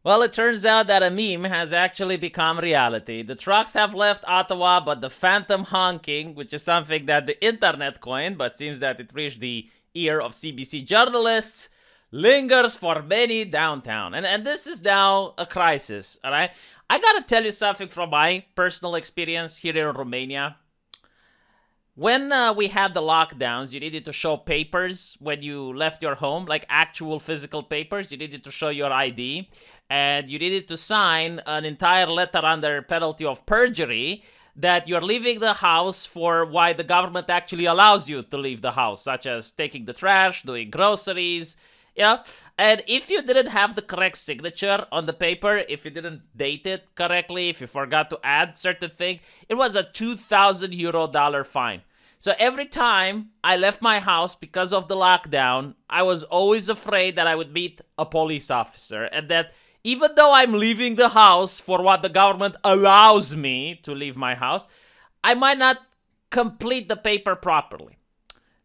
Well, it turns out that a meme has actually become reality. The trucks have left Ottawa, but the phantom honking, which is something that the internet coined, but seems that it reached the ear of CBC journalists, lingers for many downtown. And this is now a crisis, all right? I gotta tell you something from my personal experience here in Romania. When we had the lockdowns, you needed to show papers when you left your home, like actual physical papers. You needed to show your ID, and you needed to sign an entire letter under penalty of perjury that you're leaving the house for why the government actually allows you to leave the house, such as taking the trash, doing groceries, and if you didn't have the correct signature on the paper, if you didn't date it correctly, if you forgot to add certain thing, it was a 2,000 euro fine. So every time I left my house because of the lockdown, I was always afraid that I would meet a police officer, and that even though I'm leaving the house for what the government allows me to leave my house, I might not complete the paper properly.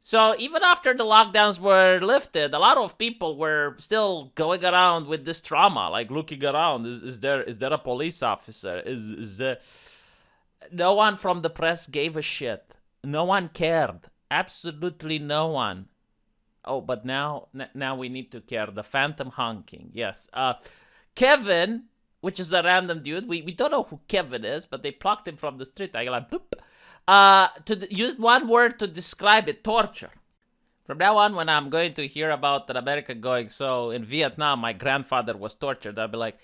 So even after the lockdowns were lifted, a lot of people were still going around with this trauma, like looking around. Is there a police officer? Is there? No one from the press gave a shit. No one cared. Absolutely no one. Oh, but now we need to care. The phantom honking. Yes. Kevin, which is a random dude. We don't know who Kevin is, but they plucked him from the street. I like boop. Use one word to describe it: torture. From now on, when I'm going to hear about an American going, so in Vietnam, my grandfather was tortured, I'll be like,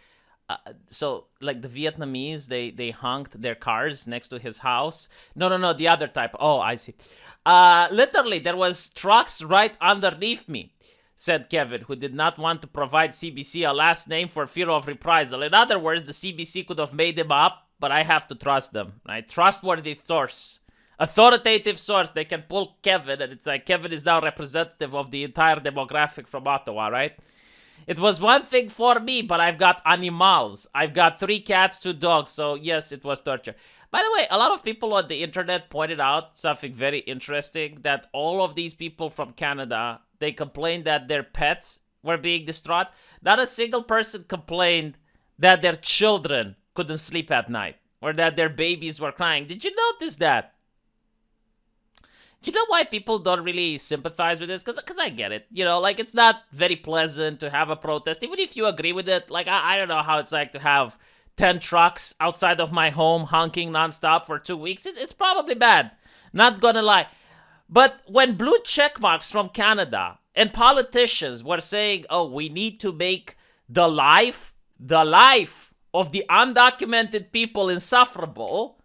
so like the Vietnamese, they honked their cars next to his house. No, the other type. Oh, I see. Literally, there was trucks right underneath me, said Kevin, who did not want to provide CBC a last name for fear of reprisal. In other words, the CBC could have made him up, but I have to trust them, right? Trustworthy source. Authoritative source. They can pull Kevin, and it's like Kevin is now representative of the entire demographic from Ottawa, right? It was one thing for me, but I've got animals. I've got 3 cats, 2 dogs, so yes, it was torture. By the way, a lot of people on the internet pointed out something very interesting, that all of these people from Canada, they complained that their pets were being distraught. Not a single person complained that their children couldn't sleep at night or that their babies were crying. Did you notice that? Do you know why people don't really sympathize with this? Because I get it. Like, it's not very pleasant to have a protest. Even if you agree with it, like, I don't know how it's like to have 10 trucks outside of my home honking nonstop for 2 weeks. It's probably bad. Not gonna lie. But when blue check marks from Canada and politicians were saying, oh, we need to make the life of the undocumented people insufferable,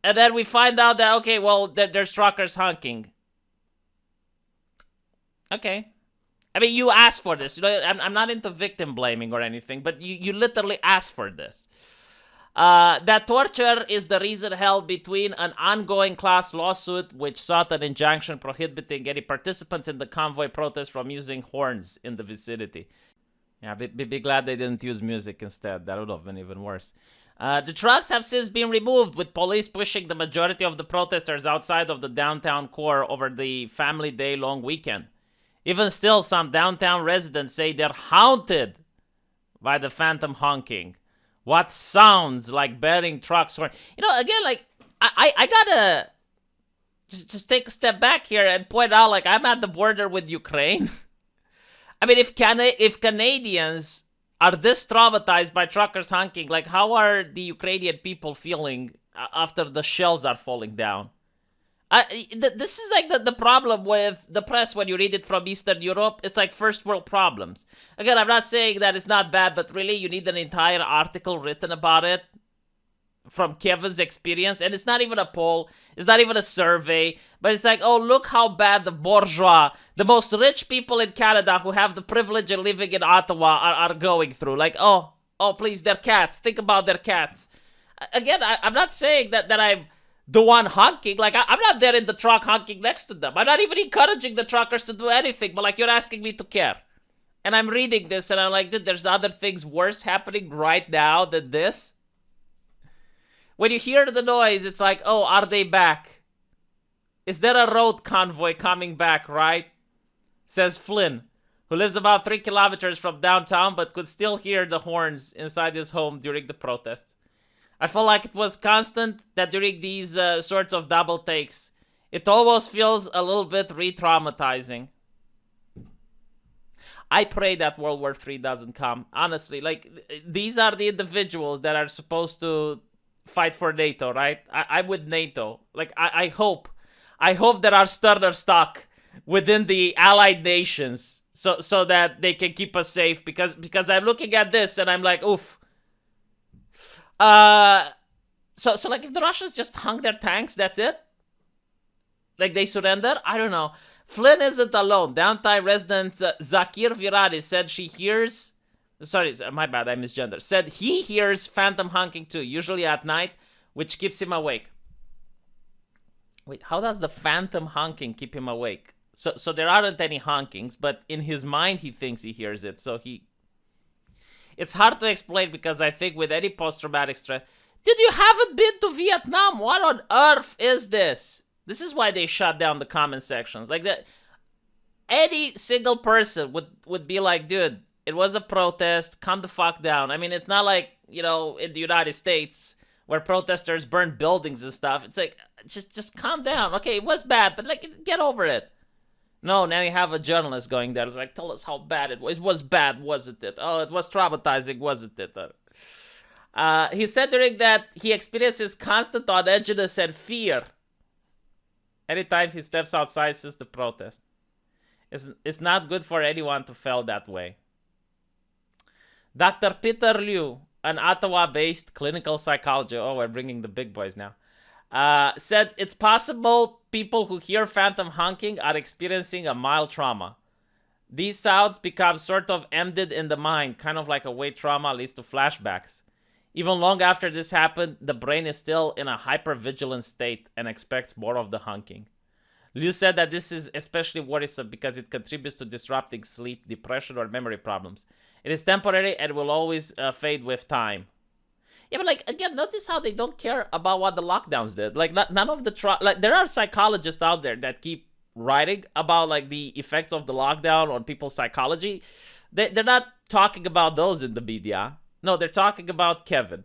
and then we find out that, okay, well, there's truckers honking. Okay. I mean, you asked for this. I'm not into victim blaming or anything, but you literally asked for this. That torture is the reason held between an ongoing class lawsuit which sought an injunction prohibiting any participants in the convoy protest from using horns in the vicinity. Yeah, be glad they didn't use music instead. That would have been even worse. The trucks have since been removed, with police pushing the majority of the protesters outside of the downtown core over the family day long weekend. Even still, some downtown residents say they're haunted by the phantom honking. What sounds like bearing trucks horn. Again, like, I gotta just take a step back here and point out, like, I'm at the border with Ukraine. I mean, if Canadians are this traumatized by truckers honking, like, how are the Ukrainian people feeling after the shells are falling down? This is like the problem with the press when you read it from Eastern Europe. It's like first world problems. Again, I'm not saying that it's not bad, but really you need an entire article written about it from Kevin's experience. And it's not even a poll. It's not even a survey. But it's like, oh, look how bad the bourgeois, the most rich people in Canada who have the privilege of living in Ottawa are going through. Like, oh, please, their cats. Think about their cats. Again, I'm not saying that I'm the one honking. Like, I'm not there in the truck honking next to them. I'm not even encouraging the truckers to do anything. But, like, you're asking me to care. And I'm reading this and I'm like, dude, there's other things worse happening right now than this. When you hear the noise, it's like, oh, are they back? Is there a road convoy coming back, right? Says Flynn. who lives about 3 kilometers from downtown but could still hear the horns inside his home during the protest. I felt like it was constant that during these sorts of double takes, it almost feels a little bit re-traumatizing. I pray that World War III doesn't come. Honestly, like, these are the individuals that are supposed to fight for NATO, right? I'm with NATO. Like, I hope there are sterner stock within the allied nations so that they can keep us safe, because I'm looking at this and I'm like, oof. So like, if the Russians just hung their tanks, that's it? Like, they surrender? I don't know. Flynn isn't alone. Downtime resident Zakir Viradi said she hears... Sorry, my bad, I misgendered. Said he hears phantom honking too, usually at night, which keeps him awake. Wait, how does the phantom honking keep him awake? So there aren't any honkings, but in his mind he thinks he hears it. So he... It's hard to explain, because I think with any post-traumatic stress... Dude, you haven't been to Vietnam! What on earth is this? This is why they shut down the comment sections. Like, that, any single person would be like, dude, it was a protest, calm the fuck down. I mean, it's not like, you know, in the United States where protesters burn buildings and stuff. It's like, just calm down. Okay, it was bad, but like, get over it. No, now you have a journalist going there. It's like, tell us how bad it was. It was bad, wasn't it? Oh, it was traumatizing, wasn't it? He said during that he experiences constant on-edginess and fear anytime he steps outside since the protest. It's not good for anyone to feel that way. Dr. Peter Liu, an Ottawa-based clinical psychologist, oh, we're bringing the big boys now, said it's possible people who hear phantom honking are experiencing a mild trauma. These sounds become sort of embedded in the mind, kind of like a way trauma leads to flashbacks. Even long after this happened, the brain is still in a hypervigilant state and expects more of the honking. Liu said that this is especially worrisome because it contributes to disrupting sleep, depression, or memory problems. It is temporary and will always fade with time. Yeah, but like, again, notice how they don't care about what the lockdowns did. Like, none of the like, there are psychologists out there that keep writing about like the effects of the lockdown on people's psychology. They're not talking about those in the media. No, they're talking about Kevin.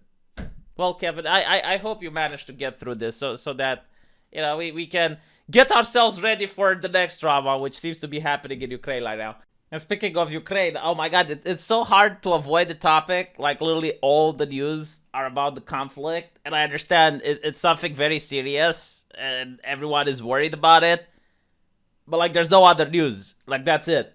Well, Kevin, I hope you managed to get through this so that, you know, we can get ourselves ready for the next drama, which seems to be happening in Ukraine right now. And speaking of Ukraine, oh my god, it's so hard to avoid the topic. Like, literally all the news are about the conflict. And I understand it's something very serious and everyone is worried about it. But like, there's no other news. Like, that's it.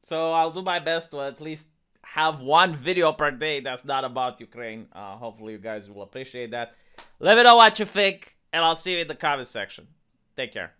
So I'll do my best to at least have one video per day that's not about Ukraine. Hopefully you guys will appreciate that. Let me know what you think, and I'll see you in the comment section. Take care.